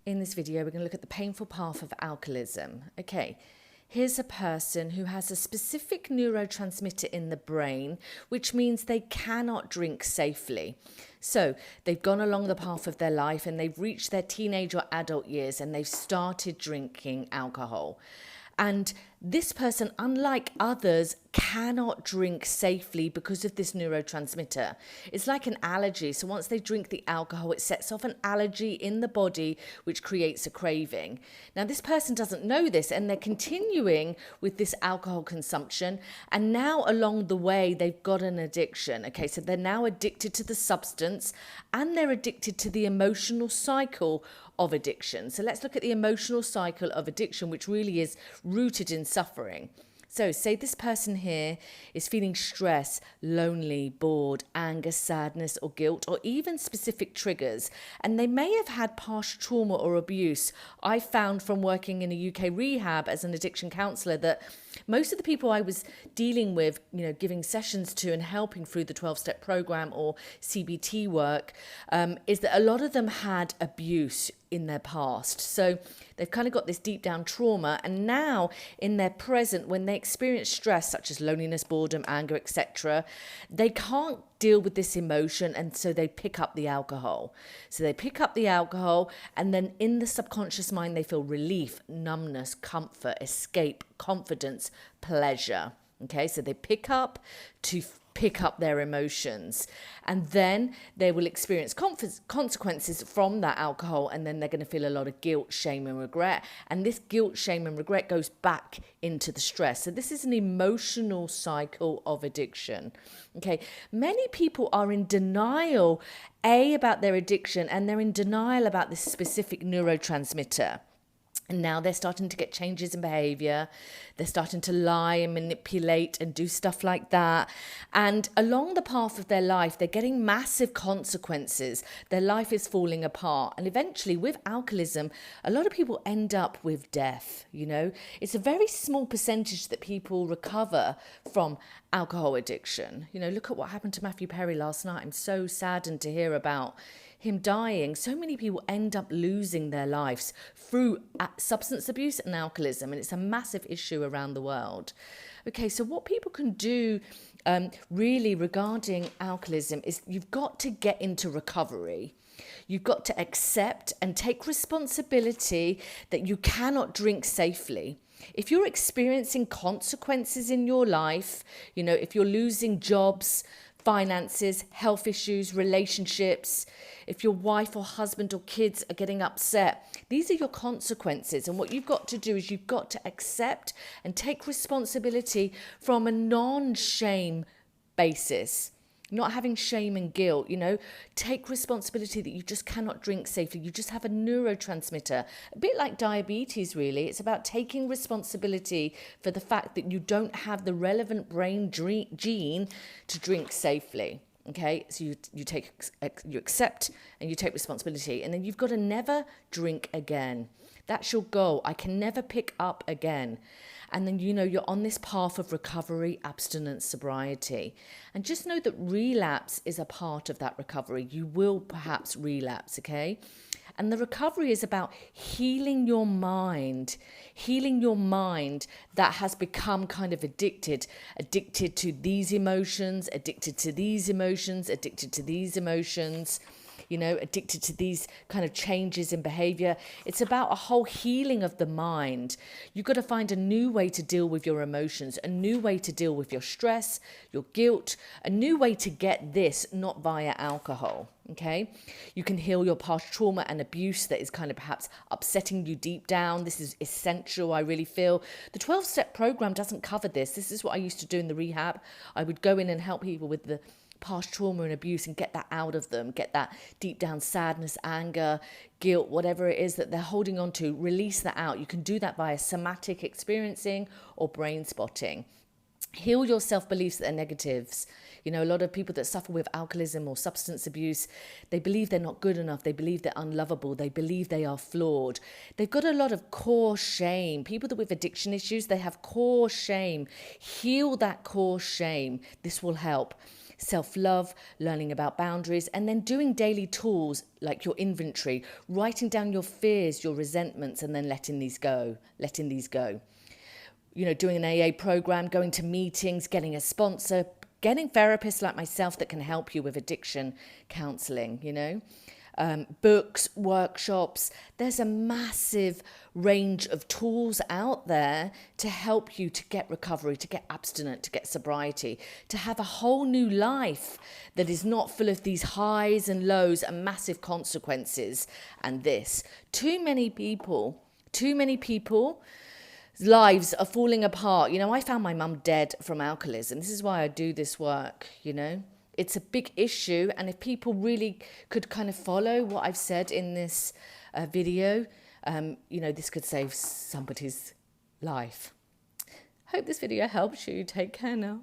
In this video, we're going to look at the painful path of alcoholism. Okay, here's a person who has a specific neurotransmitter in the brain, which means they cannot drink safely. So they've gone along the path of their life and they've reached their teenage or adult years and they've started drinking alcohol. And this person, unlike others, cannot drink safely because of this neurotransmitter. It's like an allergy. So once they drink the alcohol, it sets off an allergy in the body, which creates a craving. Now, this person doesn't know this and they're continuing with this alcohol consumption. And now along the way, they've got an addiction. Okay, so they're now addicted to the substance and they're addicted to the emotional cycle of addiction. So let's look at the emotional cycle of addiction, which really is rooted in suffering. So say this person here is feeling stress, lonely, bored, anger, sadness or guilt, or even specific triggers. And they may have had past trauma or abuse. I found from working in a UK rehab as an addiction counsellor that most of the people I was dealing with, giving sessions to and helping through the 12-step program or CBT work, is that a lot of them had abuse in their past. So they've kind of got this deep down trauma, and now in their present, when they experience stress such as loneliness, boredom, anger, etc., they can't deal with this emotion, and so they pick up the alcohol. So they pick up the alcohol, and then in the subconscious mind they feel relief, numbness, comfort, escape, confidence, pleasure. Okay, so they pick up their emotions, and then they will experience consequences from that alcohol, and then they're going to feel a lot of guilt, shame and regret, and this guilt, shame and regret goes back into the stress. So this is an emotional cycle of addiction. Okay, many people are in denial about their addiction, and they're in denial about this specific neurotransmitter. And now they're starting to get changes in behavior. They're starting to lie and manipulate and do stuff like that. And along the path of their life, they're getting massive consequences. Their life is falling apart. And eventually, with alcoholism, a lot of people end up with death. It's a very small percentage that people recover from alcohol addiction. Look at what happened to Matthew Perry last night. I'm so saddened to hear about him dying. So many people end up losing their lives through substance abuse and alcoholism, and it's a massive issue around the world. Okay, so what people can do really regarding alcoholism is you've got to get into recovery. You've got to accept and take responsibility that you cannot drink safely. If you're experiencing consequences in your life, if you're losing jobs, finances, health issues, relationships, if your wife or husband or kids are getting upset, these are your consequences. And what you've got to do is you've got to accept and take responsibility from a non-shame basis. Not having shame and guilt, take responsibility that you just cannot drink safely. You just have a neurotransmitter, a bit like diabetes, really. It's about taking responsibility for the fact that you don't have the relevant brain gene to drink safely. Okay, so you accept and you take responsibility, and then you've got to never drink again. That's your goal. I can never pick up again. And then, you're on this path of recovery, abstinence, sobriety. And just know that relapse is a part of that recovery. You will perhaps relapse, okay? And the recovery is about healing your mind that has become kind of addicted to these emotions, addicted to these emotions, addicted to these emotions. Addicted to these kind of changes in behavior. It's about a whole healing of the mind. You've got to find a new way to deal with your emotions, a new way to deal with your stress, your guilt, a new way to get this, not via alcohol. Okay, you can heal your past trauma and abuse that is kind of perhaps upsetting you deep down. This is essential, I really feel. The 12-step program doesn't cover this. This is what I used to do in the rehab. I would go in and help people with the past trauma and abuse and get that out of them, get that deep down sadness, anger, guilt, whatever it is that they're holding on to, release that out. You can do that via somatic experiencing or brain spotting. Heal your self-beliefs that are negatives. A lot of people that suffer with alcoholism or substance abuse, they believe they're not good enough. They believe they're unlovable. They believe they are flawed. They've got a lot of core shame. People that with addiction issues, they have core shame. Heal that core shame. This will help. self-love, learning about boundaries, and then doing daily tools like your inventory, writing down your fears, your resentments, and then letting these go. You know, doing an AA program, going to meetings, getting a sponsor, getting therapists like myself that can help you with addiction counseling, you know. Books, workshops. There's a massive range of tools out there to help you to get recovery, to get abstinent, to get sobriety, to have a whole new life that is not full of these highs and lows and massive consequences. And this, too many people's lives are falling apart. You know, I found my mum dead from alcoholism. This is why I do this work, you know. It's a big issue, and if people really could kind of follow what I've said in this video, you know, this could save somebody's life. Hope this video helps you. Take care now.